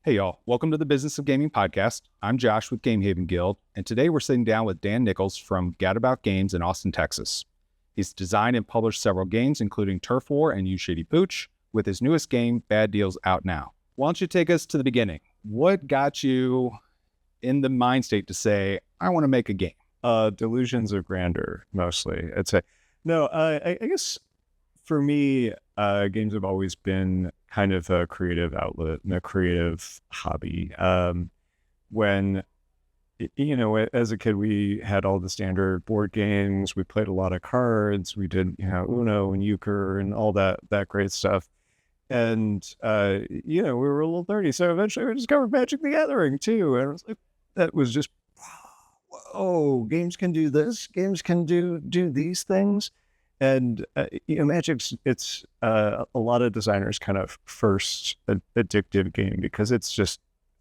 Hey y'all, welcome to the Business of Gaming podcast. I'm Josh with Game Haven Guild, and today we're sitting down with Dan Nichols from Gadabout Games in Austin, Texas. He's designed and published several games, including Turf War and You Shitty Pooch, with his newest game, Bad Deals, out now. Why don't you take us to the beginning? What got you in the mind state to say, I want to make a game? Delusions of grandeur, mostly, I'd say. No, I guess for me, games have always been kind of a creative outlet and a creative hobby. When, as a kid, we had all the standard board games. We played a lot of cards. We did, Uno and euchre and all that great stuff. And, we were a little nerdy. So eventually we discovered Magic the Gathering too. And I was like, that was just, whoa, games can do this. Games can do these things. And, Magic's, it's a lot of designers' kind of first addictive game because it's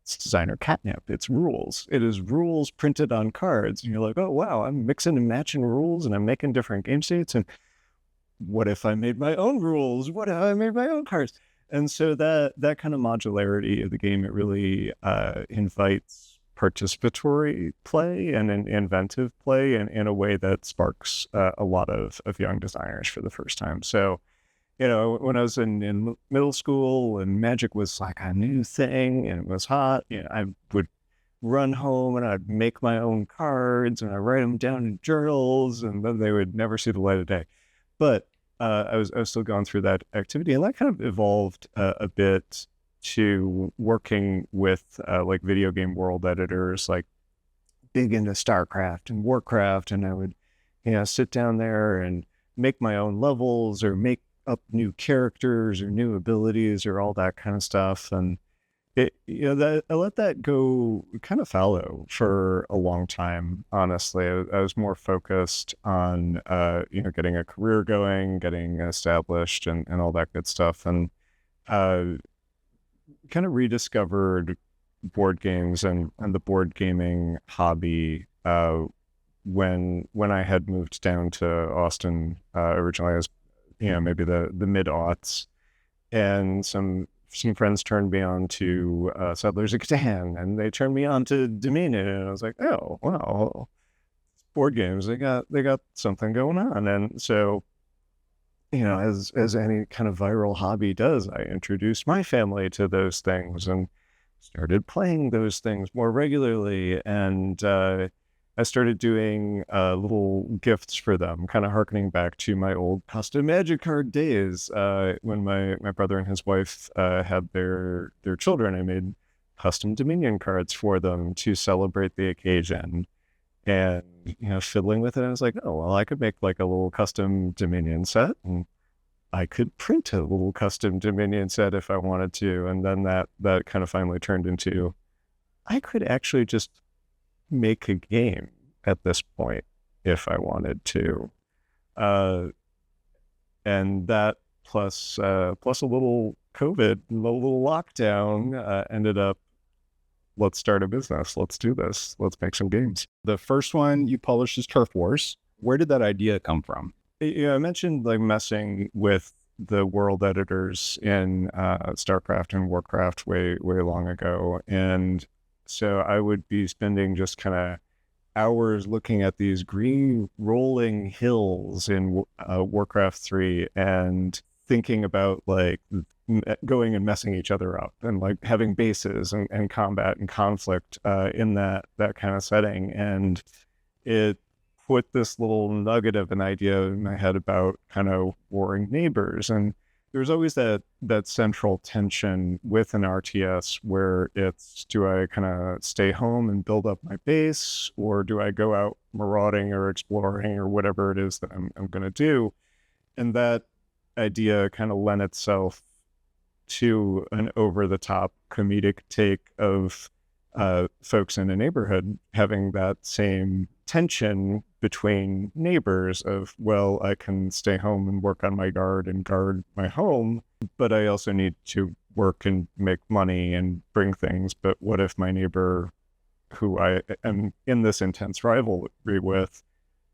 designer catnip. It's rules. It is rules printed on cards. And you're like, oh, wow, I'm mixing and matching rules and I'm making different game states. And what if I made my own rules? What if I made my own cards? And so that kind of modularity of the game, it really invites participatory play and an inventive play in a way that sparks a lot of young designers for the first time. So, when I was in middle school and Magic was like a new thing and it was hot, I would run home and I'd make my own cards and I'd write them down in journals and then they would never see the light of day. But I was still going through that activity, and that kind of evolved a bit to working with like video game world editors, like big into StarCraft and Warcraft, and I would, sit down there and make my own levels or make up new characters or new abilities or all that kind of stuff. And it, I let that go kind of fallow for a long time. Honestly, I was more focused on, getting a career going, getting established, and all that good stuff, and kind of rediscovered board games and the board gaming hobby when I had moved down to Austin originally. As maybe the mid-aughts, and some friends turned me on to Settlers of Catan, and they turned me on to Dominion, and I was like, oh wow, board games, they got something going on. And so, as any kind of viral hobby does, I introduced my family to those things and started playing those things more regularly. And I started doing little gifts for them, kind of harkening back to my old custom Magic card days. When my brother and his wife had their children, I made custom Dominion cards for them to celebrate the occasion. And, fiddling with it, I was like, oh, well, I could make like a little custom Dominion set, and I could print a little custom Dominion set if I wanted to. And then that kind of finally turned into, I could actually just make a game at this point if I wanted to. And that plus a little COVID, a little lockdown ended up, let's start a business. Let's do this. Let's make some games. The first one you published is Turf Wars. Where did that idea come from? I mentioned like messing with the world editors in StarCraft and Warcraft way long ago. And so I would be spending just kind of hours looking at these green rolling hills in Warcraft 3 and thinking about like going and messing each other up and like having bases and combat and conflict in that kind of setting. And it put this little nugget of an idea in my head about kind of warring neighbors. And there's always that central tension with an RTS where it's, do I kind of stay home and build up my base, or do I go out marauding or exploring or whatever it is that I'm going to do? And that idea kind of lent itself to an over-the-top comedic take of folks in a neighborhood having that same tension between neighbors of, well, I can stay home and work on my yard and guard my home, but I also need to work and make money and bring things. But what if my neighbor, who I am in this intense rivalry with,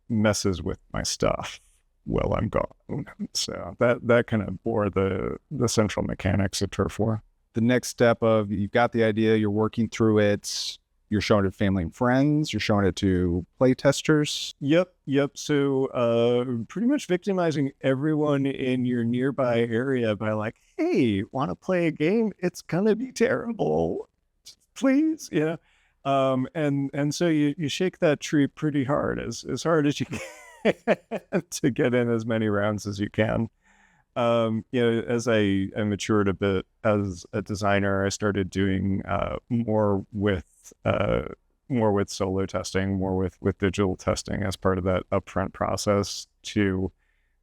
messes with my stuff while I'm gone? So that kind of bore the central mechanics of Turf War. the next step of you've got the idea, you're working through it, you're showing it to family and friends, you're showing it to play testers. Yep. So pretty much victimizing everyone in your nearby area by like, hey, want to play a game? It's gonna be terrible. Please, and so you shake that tree pretty hard, as hard as you can to get in as many rounds as you can. As I matured a bit as a designer, I started doing more with solo testing, more with digital testing as part of that upfront process to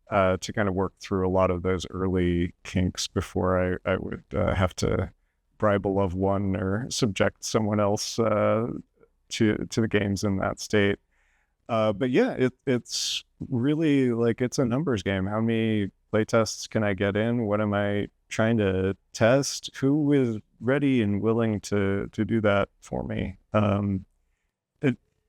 kind of work through a lot of those early kinks before I would have to bribe a loved one or subject someone else to the games in that state. But yeah, it's really like it's a numbers game. How many playtests can I get in? What am I trying to test? Who is ready and willing to do that for me?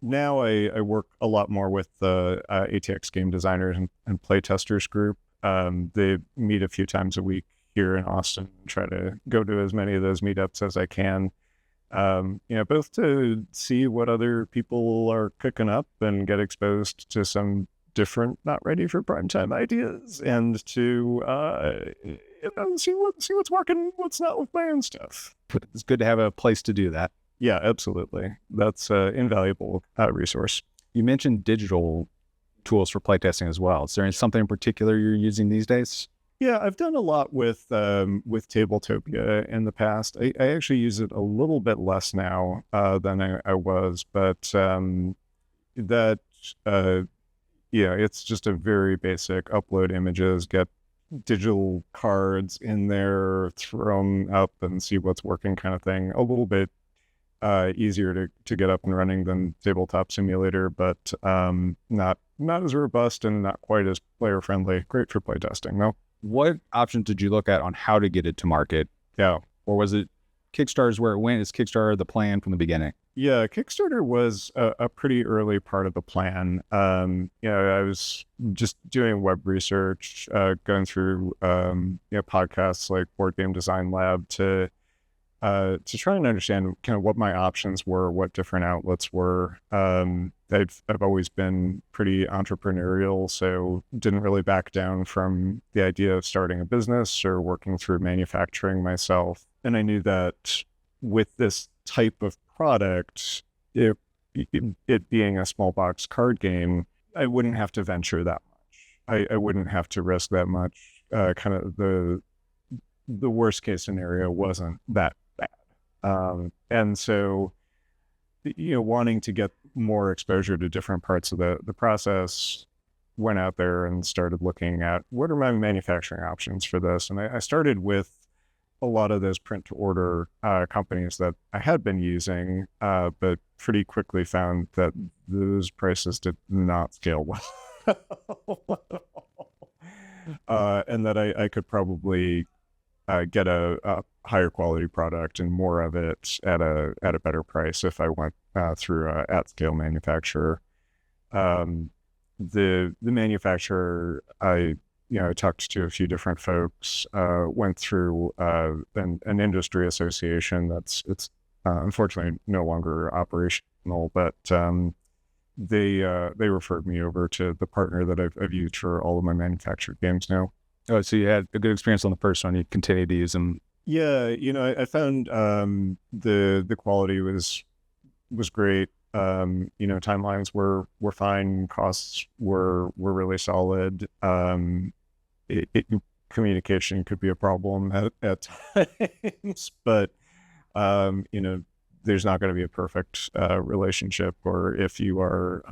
Now I work a lot more with the ATX game designers and playtesters group. They meet a few times a week here in Austin, try to go to as many of those meetups as I can. Both to see what other people are cooking up and get exposed to some different, not ready for primetime ideas, and to see what's working, what's not with my own stuff. It's good to have a place to do that. Yeah, absolutely. That's an invaluable resource. You mentioned digital tools for playtesting as well. Is there something in particular you're using these days? Yeah, I've done a lot with Tabletopia in the past. I actually use it a little bit less now than I was, but it's just a very basic upload images, get digital cards in there, throw them up and see what's working kind of thing. A little bit easier to get up and running than Tabletop Simulator, but not as robust and not quite as player friendly. Great for playtesting though. What options did you look at on how to get it to market? Yeah. Or was it Kickstarter's where it went? Is Kickstarter the plan from the beginning? Yeah, Kickstarter was a pretty early part of the plan. I was just doing web research, going through podcasts like Board Game Design Lab to try and understand kind of what my options were, what different outlets were. I've always been pretty entrepreneurial, so didn't really back down from the idea of starting a business or working through manufacturing myself. And I knew that with this type of product, it being a small box card game, I wouldn't have to venture that much. I wouldn't have to risk that much. Kind of the worst case scenario wasn't that bad. And so, wanting to get more exposure to different parts of the process, went out there and started looking at what are my manufacturing options for this. And I started with a lot of those print to order companies that I had been using, but pretty quickly found that those prices did not scale well. And that I could probably get a higher quality product and more of it at a better price if I went through a at scale manufacturer. The manufacturer, I talked to a few different folks, went through an industry association it's unfortunately no longer operational, but they referred me over to the partner that I've used for all of my manufactured games now. Oh, so you had a good experience on the first one. You continue to use them. Yeah, I found the quality was great. Timelines were fine. Costs were really solid. Communication could be a problem at times, but there's not going to be a perfect relationship. Or if you are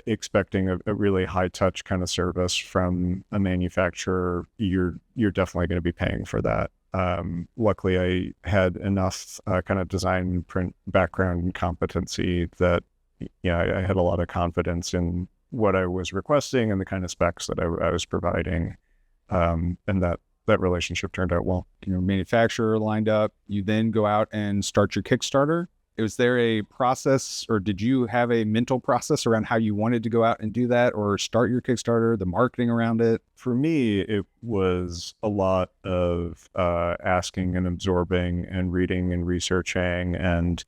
expecting a really high touch kind of service from a manufacturer, you're definitely going to be paying for that. Luckily, I had enough kind of design and print background and competency that I had a lot of confidence in what I was requesting and the kind of specs that I was providing, and that relationship turned out well. Manufacturer lined up. You then go out and start your Kickstarter. Was there a process, or did you have a mental process around how you wanted to go out and do that or start your Kickstarter, the marketing around it? For me, it was a lot of asking and absorbing and reading and researching and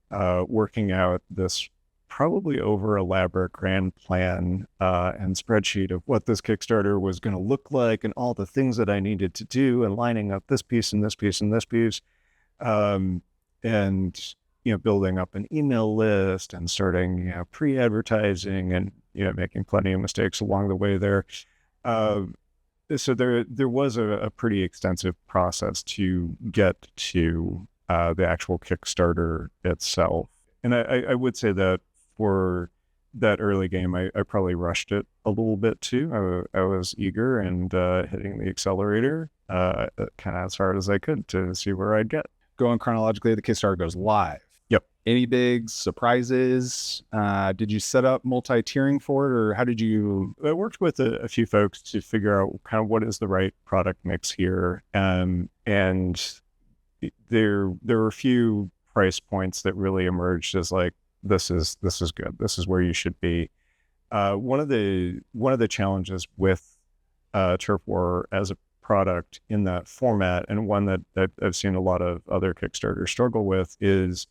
working out this probably over elaborate grand plan and spreadsheet of what this Kickstarter was going to look like and all the things that I needed to do and lining up this piece and this piece and this piece. And building up an email list and starting, pre-advertising and, making plenty of mistakes along the way there. So there was a pretty extensive process to get to the actual Kickstarter itself. And I would say that for that early game, I probably rushed it a little bit too. I was eager and hitting the accelerator kind of as hard as I could to see where I'd get. Going chronologically, the Kickstarter goes live. Yep. Any big surprises? Did you set up multi-tiering for it, or how did you? I worked with a few folks to figure out kind of what is the right product mix here. And there were a few price points that really emerged as like, this is good. This is where you should be. One of the challenges with Turf War as a product in that format, and one that I've seen a lot of other Kickstarters struggle with, is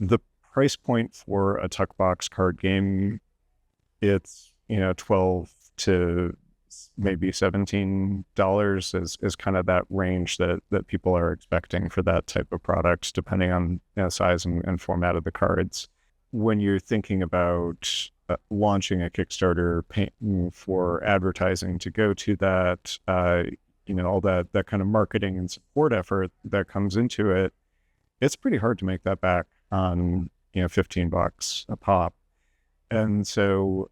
the price point for a tuck box card game. It's 12 to maybe $17 is kind of that range that people are expecting for that type of product, depending on size and format of the cards. When you're thinking about launching a Kickstarter, paying for advertising to go to that, all that kind of marketing and support effort that comes into it, it's pretty hard to make that back on $15 a pop. And so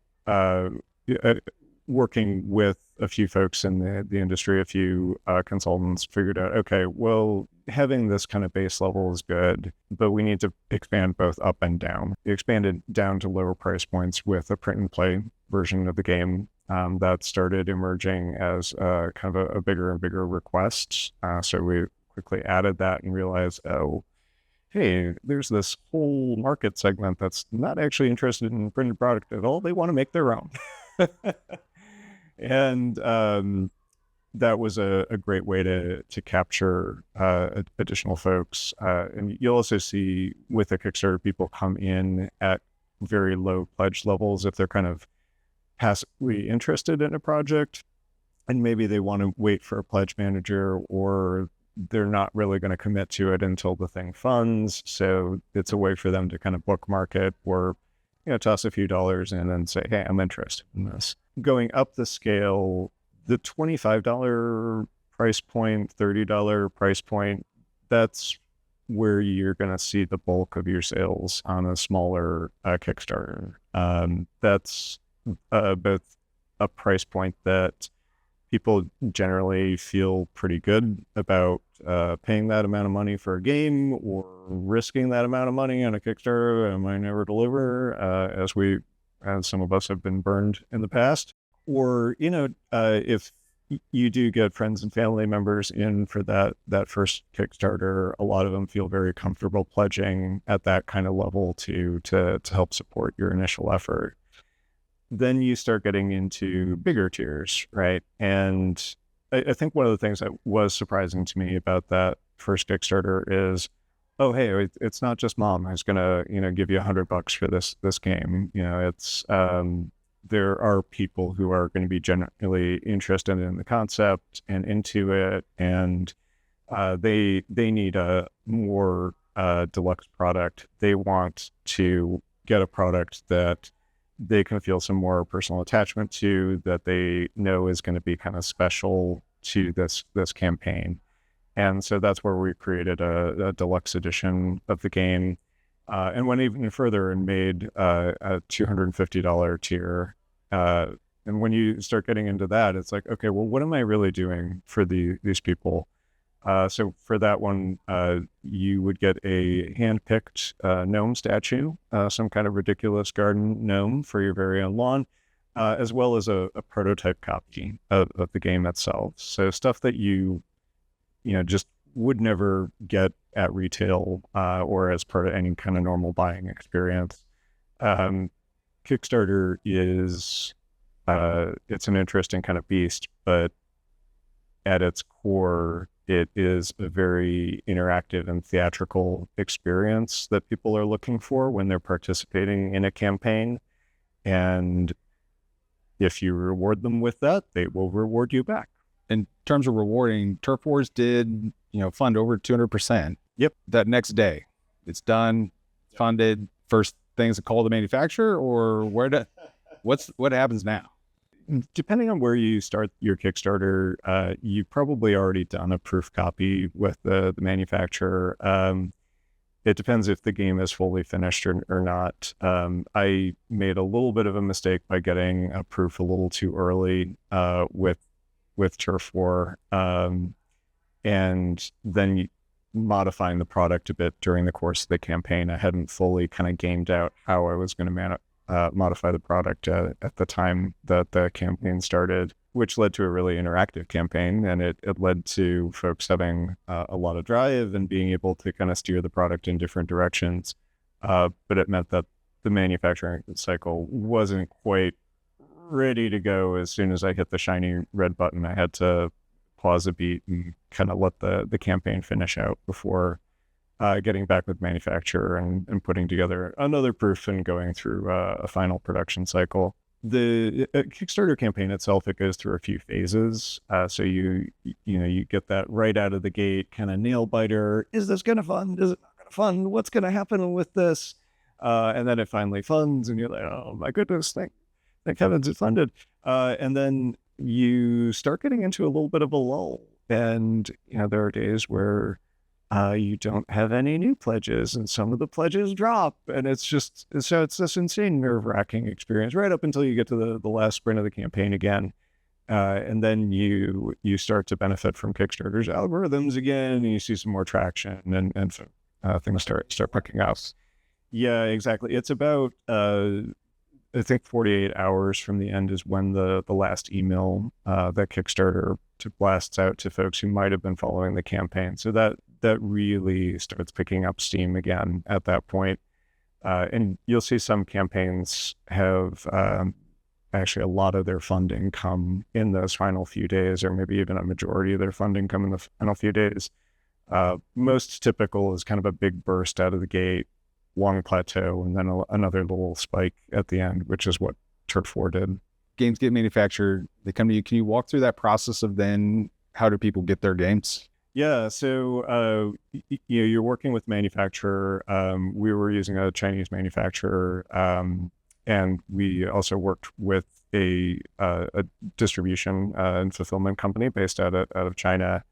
working with a few folks in the industry, a few consultants, figured out, okay, well, having this kind of base level is good, but we need to expand both up and down. We expanded down to lower price points with a print and play version of the game that started emerging as kind of a bigger and bigger request. So we quickly added that and realized, oh, hey, there's this whole market segment that's not actually interested in printed product at all. They want to make their own. And that was a great way to capture additional folks. And you'll also see with a Kickstarter, people come in at very low pledge levels if they're kind of passively interested in a project, and maybe they want to wait for a pledge manager, or they're not really going to commit to it until the thing funds. So it's a way for them to kind of bookmark it, or toss a few dollars in and say, hey, I'm interested in this. Going up the scale, the $25 price point, $30 price point, that's where you're going to see the bulk of your sales on a smaller Kickstarter. That's both a price point that people generally feel pretty good about paying that amount of money for a game, or risking that amount of money on a Kickstarter that might never deliver, as some of us have been burned in the past. Or, if you do get friends and family members in for that first Kickstarter, a lot of them feel very comfortable pledging at that kind of level to help support your initial effort. Then you start getting into bigger tiers, right? And I think one of the things that was surprising to me about that first Kickstarter is, oh, hey, it's not just mom who's gonna, give you $100 for this game. It's there are people who are going to be generally interested in the concept and into it, and they need a more deluxe product. They want to get a product that they can feel some more personal attachment to, that they know is going to be kind of special to this campaign. And so that's where we created a deluxe edition of the game, and went even further and made a $250 tier. And when you start getting into that, it's like, okay, well, what am I really doing for these people? So for that one, you would get a hand-picked gnome statue, some kind of ridiculous garden gnome for your very own lawn, as well as a prototype copy of the game itself. So stuff that you just would never get at retail or as part of any kind of normal buying experience. Kickstarter is it's an interesting kind of beast, but at its core, it is a very interactive and theatrical experience that people are looking for when they're participating in a campaign. And if you reward them with that, they will reward you back. In terms of rewarding, Turf Wars did, fund over 200%. Yep. That next day, it's done, funded. First things to call the manufacturer, or what happens now? Depending on where you start your Kickstarter, you've probably already done a proof copy with the manufacturer. It depends if the game is fully finished or not. I made a little bit of a mistake by getting a proof a little too early with Turf War, and then modifying the product a bit during the course of the campaign. I hadn't fully kind of gamed out how I was going to modify the product at the time that the campaign started, which led to a really interactive campaign, and it led to folks having a lot of drive and being able to kind of steer the product in different directions. But it meant that the manufacturing cycle wasn't quite ready to go. As soon as I hit the shiny red button, I had to pause a beat and kind of let the campaign finish out before getting back with manufacturer and putting together another proof and going through a final production cycle. The Kickstarter campaign itself, it goes through a few phases. So you get that right out of the gate, kind of nail biter. Is this going to fund? Is it not going to fund? What's going to happen with this? And then it finally funds, and you're like, oh my goodness, thank heavens it funded. And then you start getting into a little bit of a lull, and there are days where you don't have any new pledges, and some of the pledges drop, and it's this insane nerve-wracking experience right up until you get to the last sprint of the campaign again, and then you start to benefit from Kickstarter's algorithms again, and you see some more traction, and things start picking up. Yeah, exactly. It's about I think 48 hours from the end is when the last email that Kickstarter blasts out to folks who might have been following the campaign. So that really starts picking up steam again at that point. And you'll see some campaigns have actually a lot of their funding come in those final few days, or maybe even a majority of their funding come in the final few days. Most typical is kind of a big burst out of the gate, long plateau, and then another little spike at the end, which is what Turf War did. Games get manufactured, they come to you. Can you walk through that process of then how do people get their games? Yeah, so you're working with manufacturer. We were using a Chinese manufacturer, and we also worked with a distribution and fulfillment company based out of China.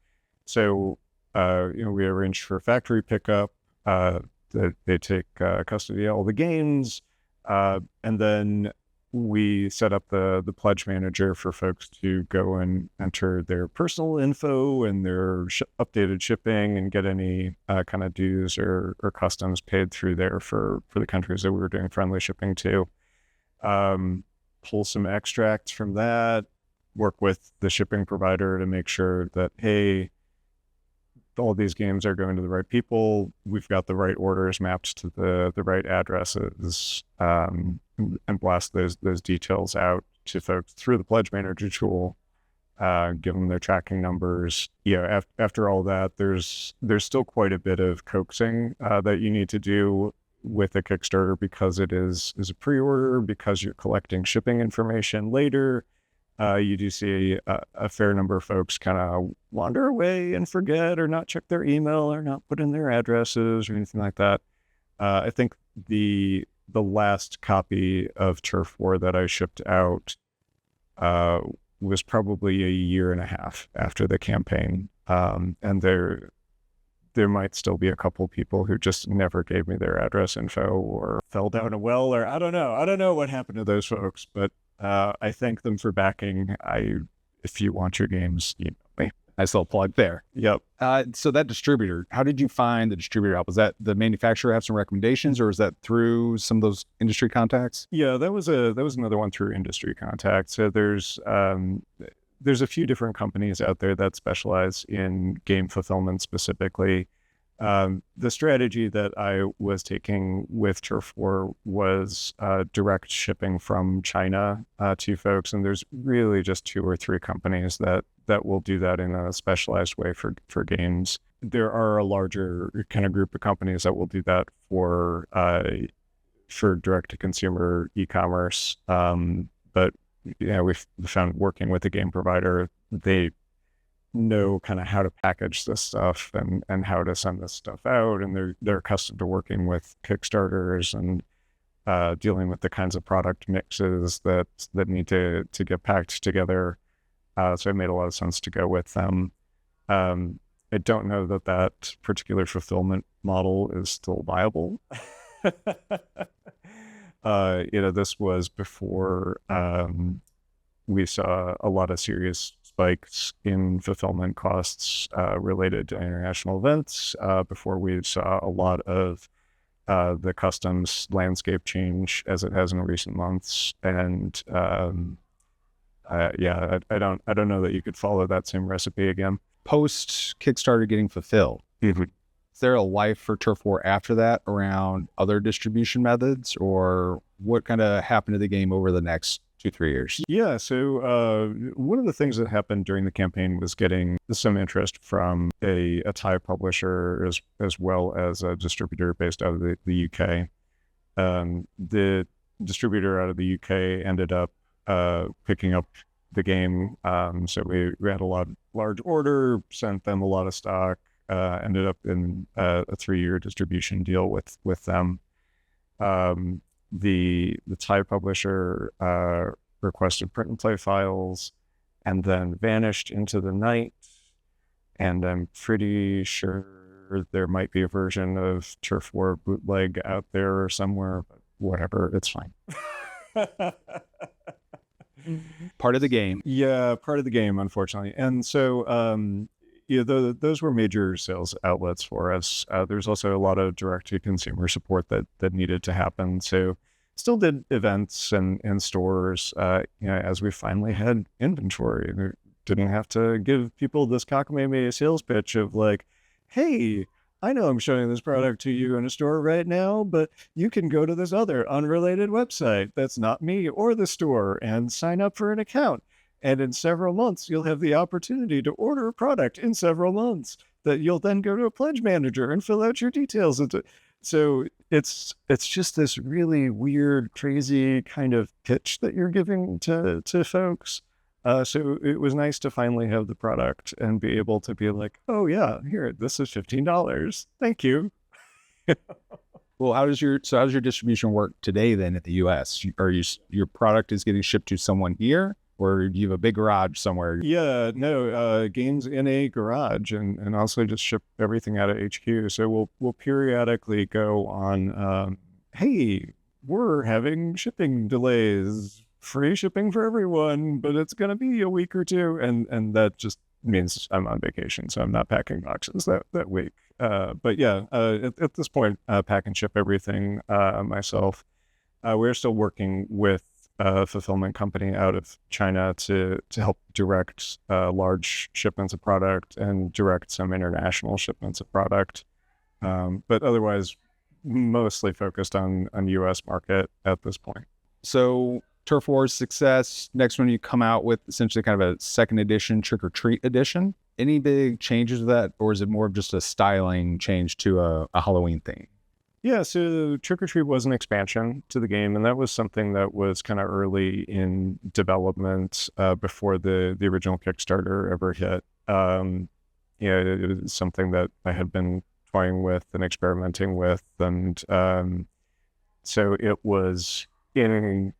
So we arranged for factory pickup. They take custody of all the games, and then we set up the pledge manager for folks to go and enter their personal info and their updated shipping and get any kind of dues or customs paid through there for the countries that we were doing friendly shipping to. Pull some extracts from that, work with the shipping provider to make sure that, hey, all these games are going to the right people. We've got the right orders mapped to the right addresses, and blast those details out to folks through the pledge manager tool. Give them their tracking numbers. After all that, there's still quite a bit of coaxing that you need to do with a Kickstarter, because it is a pre-order, because you're collecting shipping information later. You do see a fair number of folks kind of wander away and forget, or not check their email, or not put in their addresses or anything like that. I think the last copy of Turf War that I shipped out was probably a year and a half after the campaign, and there might still be a couple people who just never gave me their address info, or fell down a well, or I don't know what happened to those folks, but I thank them for backing. If you want your games, email me. Nice little plug there. Yep. So that distributor, how did you find the distributor help? Was that the manufacturer have some recommendations, or is that through some of those industry contacts? Yeah, that was another one through industry contacts. So there's there's a few different companies out there that specialize in game fulfillment specifically. The strategy that I was taking with Turf War was direct shipping from China to folks, and there's really just 2 or 3 companies that will do that in a specialized way for games. There are a larger kind of group of companies that will do that for direct to consumer e-commerce, but we've found working with a game provider, they know kind of how to package this stuff and how to send this stuff out, and they're accustomed to working with Kickstarters and dealing with the kinds of product mixes that need to get packed together. So it made a lot of sense to go with them. I don't know that particular fulfillment model is still viable. This was before we saw a lot of serious spikes in fulfillment costs related to international events, before we saw a lot of the customs landscape change as it has in recent months. And I don't know that you could follow that same recipe again. Post Kickstarter getting fulfilled, Mm-hmm. is there a life for Turf War after that around other distribution methods, or what kind of happened to the game over the next 2-3 years? Yeah, so one of the things that happened during the campaign was getting some interest from a Thai publisher as well as a distributor based out of the UK. The distributor out of the UK ended up picking up the game, so we had a large order, sent them a lot of stock, ended up in a 3-year distribution deal with them. The Thai publisher requested print and play files and then vanished into the night. And I'm pretty sure there might be a version of Turf War bootleg out there somewhere, but whatever, it's fine. Part of the game. Yeah, part of the game, unfortunately. And so, those were major sales outlets for us. There's also a lot of direct-to-consumer support that needed to happen. So still did events and stores, as we finally had inventory. We didn't have to give people this cockamamie sales pitch of like, hey, I know I'm showing this product to you in a store right now, but you can go to this other unrelated website that's not me or the store and sign up for an account. And in several months, you'll have the opportunity to order a product in several months that you'll then go to a pledge manager and fill out your details. So it's just this really weird, crazy kind of pitch that you're giving to folks. So it was nice to finally have the product and be able to be like, oh yeah, here, this is $15. Thank you. Well, how does your distribution work today then in the US? Your product is getting shipped to someone here, or do you have a big garage somewhere? Yeah, no, games in a garage and also just ship everything out of HQ. So we'll periodically go on, hey, we're having shipping delays. Free shipping for everyone, but it's going to be a week or 2. And that just means I'm on vacation, so I'm not packing boxes that week. But yeah, at this point, pack and ship everything myself. We're still working with a fulfillment company out of China to help direct large shipments of product and direct some international shipments of product. But otherwise, mostly focused on US market at this point. So Turf War's success. Next one, you come out with essentially kind of a second edition, Trick or Treat edition. Any big changes to that, or is it more of just a styling change to a Halloween theme? Yeah, so Trick or Treat was an expansion to the game, and that was something that was kind of early in development before the original Kickstarter ever hit. It was something that I had been toying with and experimenting with, and so it was in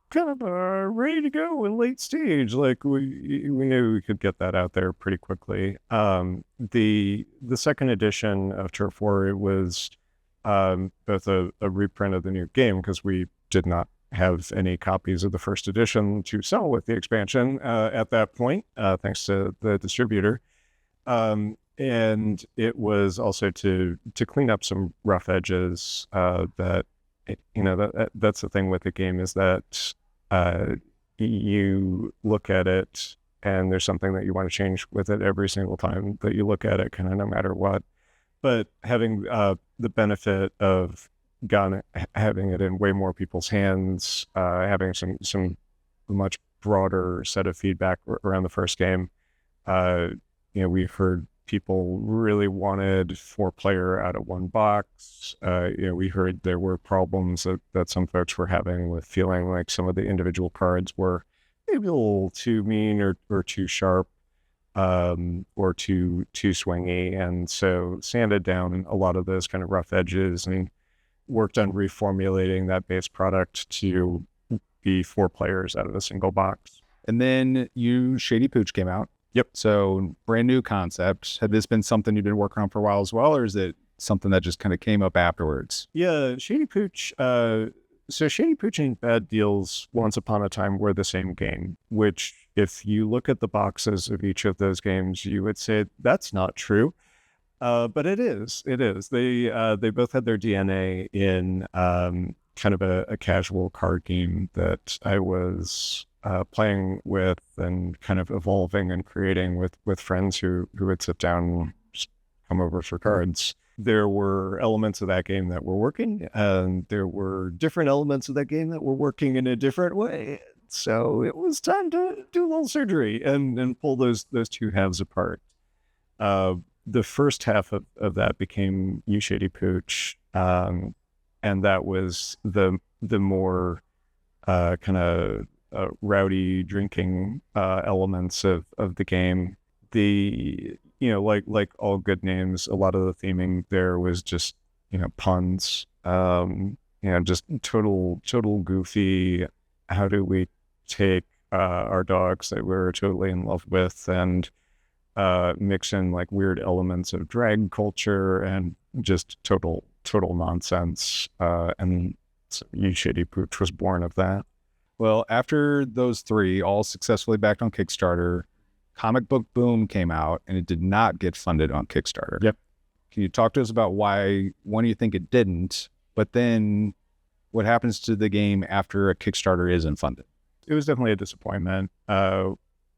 kind of ready to go in late stage. Like we knew we could get that out there pretty quickly. The second edition of Turf War, it was both a reprint of the new game, because we did not have any copies of the first edition to sell with the expansion at that point, thanks to the distributor. And it was also to clean up some rough edges that's the thing with the game, is that you look at it and there's something that you want to change with it every single time that you look at it, kind of no matter what. But having the benefit of having it in way more people's hands, having some much broader set of feedback around the first game. We've heard people really wanted 4-player out of one box. We heard there were problems that some folks were having with feeling like some of the individual cards were maybe a little too mean or too sharp, or too swingy. And so sanded down a lot of those kind of rough edges and worked on reformulating that base product to be 4 players out of a single box. And then Shady Pooch came out. Yep. So brand new concept. Had this been something you've been working on for a while as well, or is it something that just kind of came up afterwards? Yeah, Shady Pooch. So Shady Pooch and Bad Deals once upon a time were the same game, which if you look at the boxes of each of those games, you would say that's not true. But it is. It is. They both had their DNA in kind of a casual card game that I was playing with and kind of evolving and creating with friends who would sit down and just come over for cards. There were elements of that game that were working, and there were different elements of that game that were working in a different way. So it was time to do a little surgery and pull those two halves apart. The first half of that became You Shady Pooch, and that was the more kind of rowdy drinking elements of the game. Like all good names, a lot of the theming there was just puns, just total goofy. How do we take our dogs that we're totally in love with and mix in like weird elements of drag culture and just total nonsense. And You Shady Pooch was born of that. Well, after those 3 all successfully backed on Kickstarter, Comic Book Boom came out and it did not get funded on Kickstarter. Yep. Can you talk to us about why, one, you think it didn't, but then what happens to the game after a Kickstarter isn't funded? It was definitely a disappointment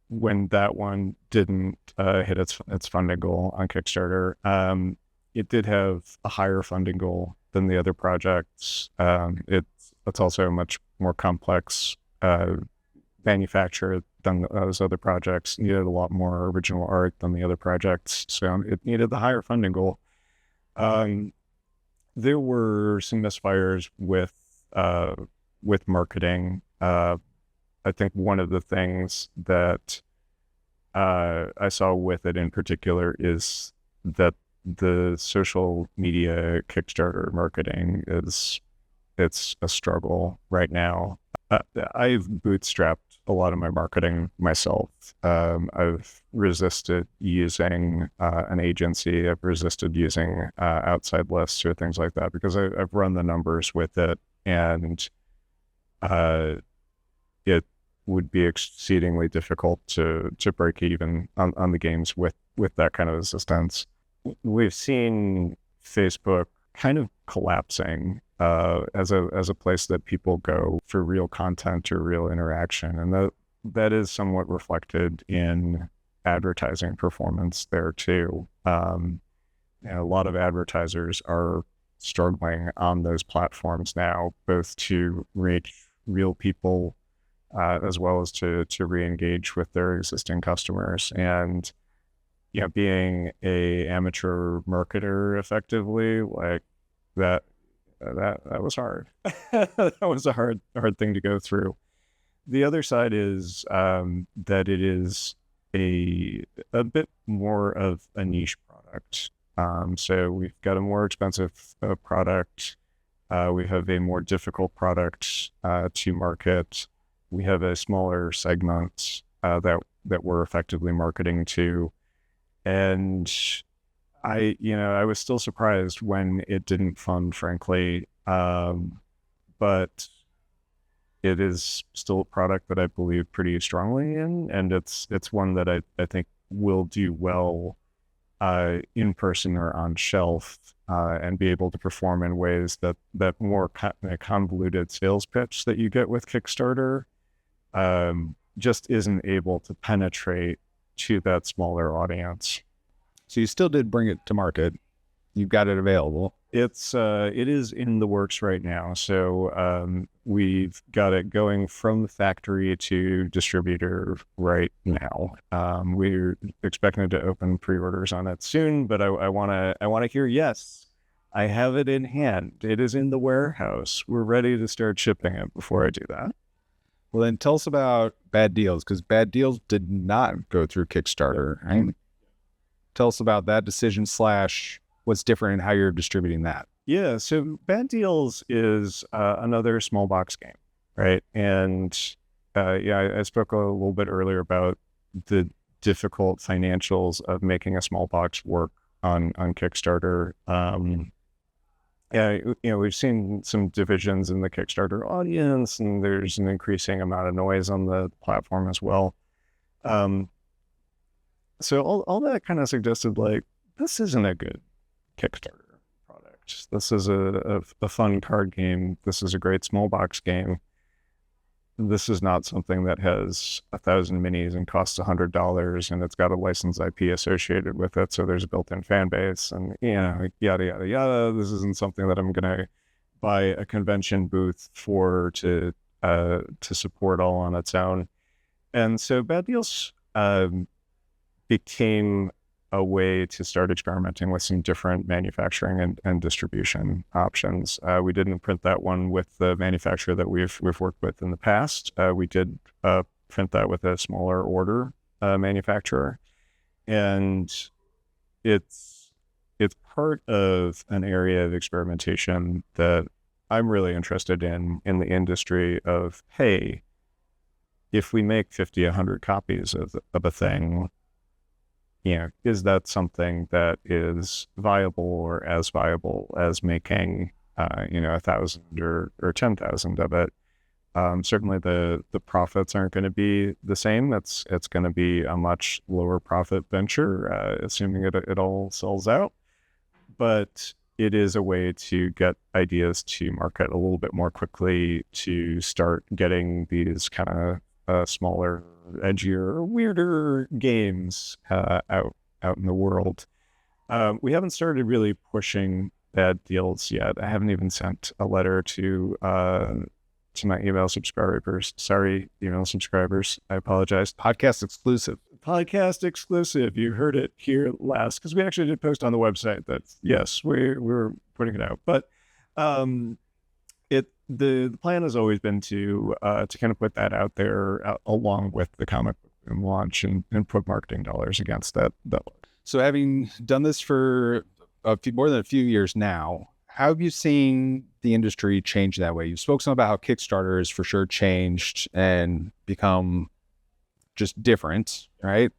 when that one didn't hit its funding goal on Kickstarter. It did have a higher funding goal than the other projects. It's also a much more complex manufacture than those other projects. It needed a lot more original art than the other projects, so it needed the higher funding goal. There were some misfires with marketing. I think one of the things that I saw with it in particular is that the social media Kickstarter marketing it's a struggle right now. I've bootstrapped a lot of my marketing myself. I've resisted using an agency. I've resisted using outside lists or things like that because I've run the numbers with it, and it would be exceedingly difficult to break even on the games with that kind of assistance. We've seen Facebook kind of collapsing as a place that people go for real content or real interaction, and that is somewhat reflected in advertising performance there too. A lot of advertisers are struggling on those platforms now, both to reach real people as well as to re-engage with their existing customers. And being a amateur marketer effectively, like that was hard. That was a hard thing to go through. The other side is that it is a bit more of a niche product. So we've got a more expensive product. We have a more difficult product to market. We have a smaller segment that we're effectively marketing to. And I was still surprised when it didn't fund, frankly. But it is still a product that I believe pretty strongly in, and it's one that I think will do well in person or on shelf, and be able to perform in ways that more convoluted sales pitch that you get with Kickstarter just isn't able to penetrate to that smaller audience. So you still did bring it to market. You've got it available. It is in the works right now. So we've got it going from the factory to distributor right now. We're expecting to open pre-orders on it soon, but I want to hear yes. I have it in hand. It is in the warehouse. We're ready to start shipping it before I do that. Well, then tell us about Bad Deals, because Bad Deals did not go through Kickstarter. Right? Tell us about that decision / what's different in how you're distributing that. Yeah, so Bad Deals is another small box game, right? And I spoke a little bit earlier about the difficult financials of making a small box work on Kickstarter. We've seen some divisions in the Kickstarter audience, and there's an increasing amount of noise on the platform as well. So all that kind of suggested, like, this isn't a good Kickstarter product. This is a fun card game. This is a great small box game. This is not something that has 1,000 minis and costs $100, and it's got a licensed IP associated with it, so there's a built-in fan base, and yada yada yada. This isn't something that I'm gonna buy a convention booth for to support all on its own. And so Bad Deals became a way to start experimenting with some different manufacturing and distribution options. We didn't print that one with the manufacturer that we've worked with in the past. We did print that with a smaller order manufacturer, and it's part of an area of experimentation that I'm really interested in the industry of, hey, if we make 50, 100 copies of a thing, is that something that is viable or as viable as making, 1,000 or 10,000 of it? Certainly the profits aren't going to be the same. It's going to be a much lower profit venture, assuming it all sells out. But it is a way to get ideas to market a little bit more quickly, to start getting these kind of smaller, edgier, weirder games out in the world. We haven't started really pushing Bad Deals yet. I haven't even sent a letter to my email subscribers. Sorry, email subscribers. I apologize. Podcast exclusive. You heard it here last, because we actually did post on the website that yes, we're putting it out. But the plan has always been to kind of put that out there along with the comic book boom launch and put marketing dollars against that. So having done this for more than a few years now, how have you seen the industry change that way? You've spoken some about how Kickstarter has for sure changed and become just different, right?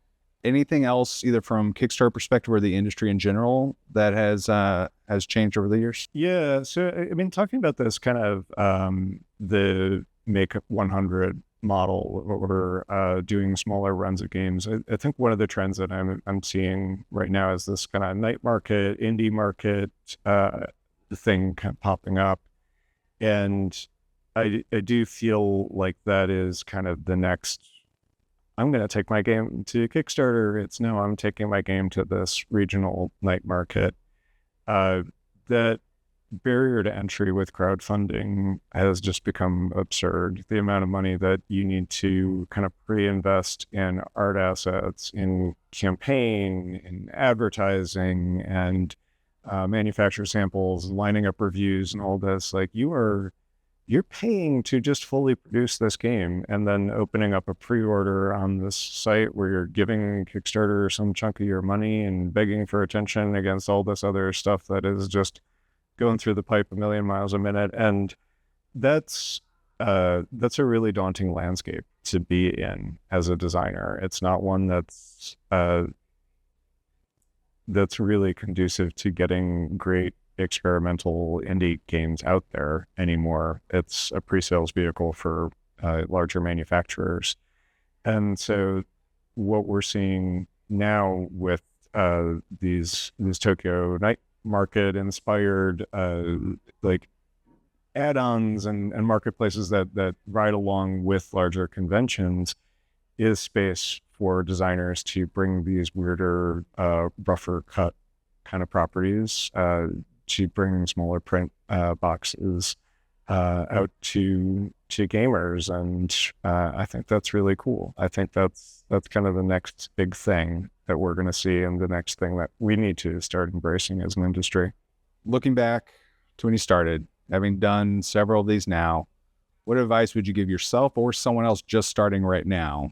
Anything else, either from Kickstarter perspective or the industry in general, that has changed over the years? Yeah, so I mean, talking about this kind of the Make 100 model, or doing smaller runs of games, I think one of the trends that I'm seeing right now is this kind of night market, indie market thing kind of popping up, and I do feel like that is kind of the next. I'm going to take my game to Kickstarter. I'm taking my game to this regional night market. That barrier to entry with crowdfunding has just become absurd. The amount of money that you need to kind of pre-invest in art assets, in campaign, in advertising, and manufacturer samples, lining up reviews and all this, like you're paying to just fully produce this game and then opening up a pre-order on this site where you're giving Kickstarter some chunk of your money and begging for attention against all this other stuff that is just going through the pipe a million miles a minute. And that's a really daunting landscape to be in as a designer. It's not one that's really conducive to getting great experimental indie games out there anymore. It's a pre-sales vehicle for larger manufacturers. And so what we're seeing now with these Tokyo night market inspired like add-ons and marketplaces that ride along with larger conventions is space for designers to bring these weirder, rougher cut kind of properties, to bring smaller print boxes out to gamers, and I think that's really cool. I think that's kind of the next big thing that we're going to see, and the next thing that we need to start embracing as an industry. Looking back to when you started, having done several of these now, what advice would you give yourself or someone else just starting right now?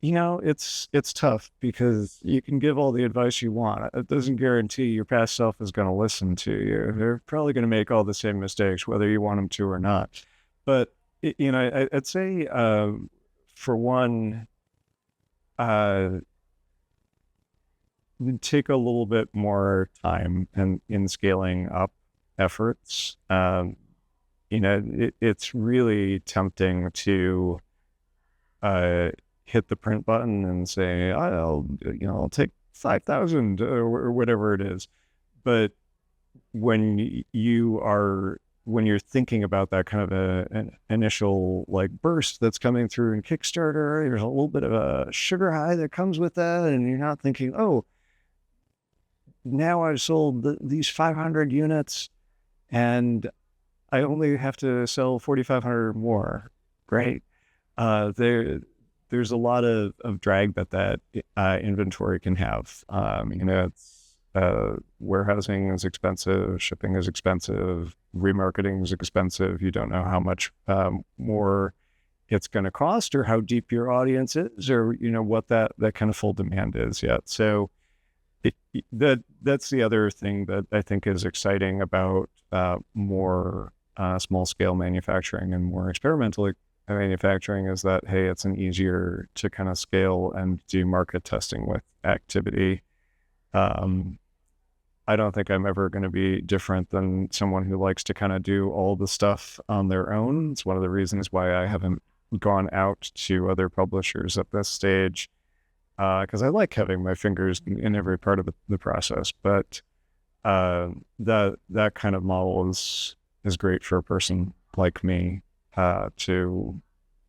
It's tough because you can give all the advice you want. It doesn't guarantee your past self is going to listen to you. They're probably going to make all the same mistakes, whether you want them to or not. But, I'd say, for one, take a little bit more time in scaling up efforts. It's really tempting to hit the print button and say, I'll take 5,000 or whatever it is. But when you're thinking about that kind of an initial like burst that's coming through in Kickstarter, there's a little bit of a sugar high that comes with that, and you're not thinking, oh, now I've sold these 500 units and I only have to sell 4,500 more. Great. There's a lot of drag that inventory can have. It's warehousing is expensive, shipping is expensive, remarketing is expensive. You don't know how much more it's going to cost, or how deep your audience is, or what that kind of full demand is yet. So that's the other thing that I think is exciting about more small scale manufacturing and more experimental manufacturing, is that, hey, it's an easier to kind of scale and do market testing with activity. I don't think I'm ever going to be different than someone who likes to kind of do all the stuff on their own. It's one of the reasons why I haven't gone out to other publishers at this stage, because I like having my fingers in every part of the process. But that kind of model is great for a person like me to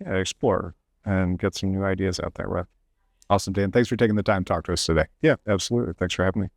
explore and get some new ideas out there with. Awesome, Dan. Thanks for taking the time to talk to us today. Yeah, absolutely. Thanks for having me.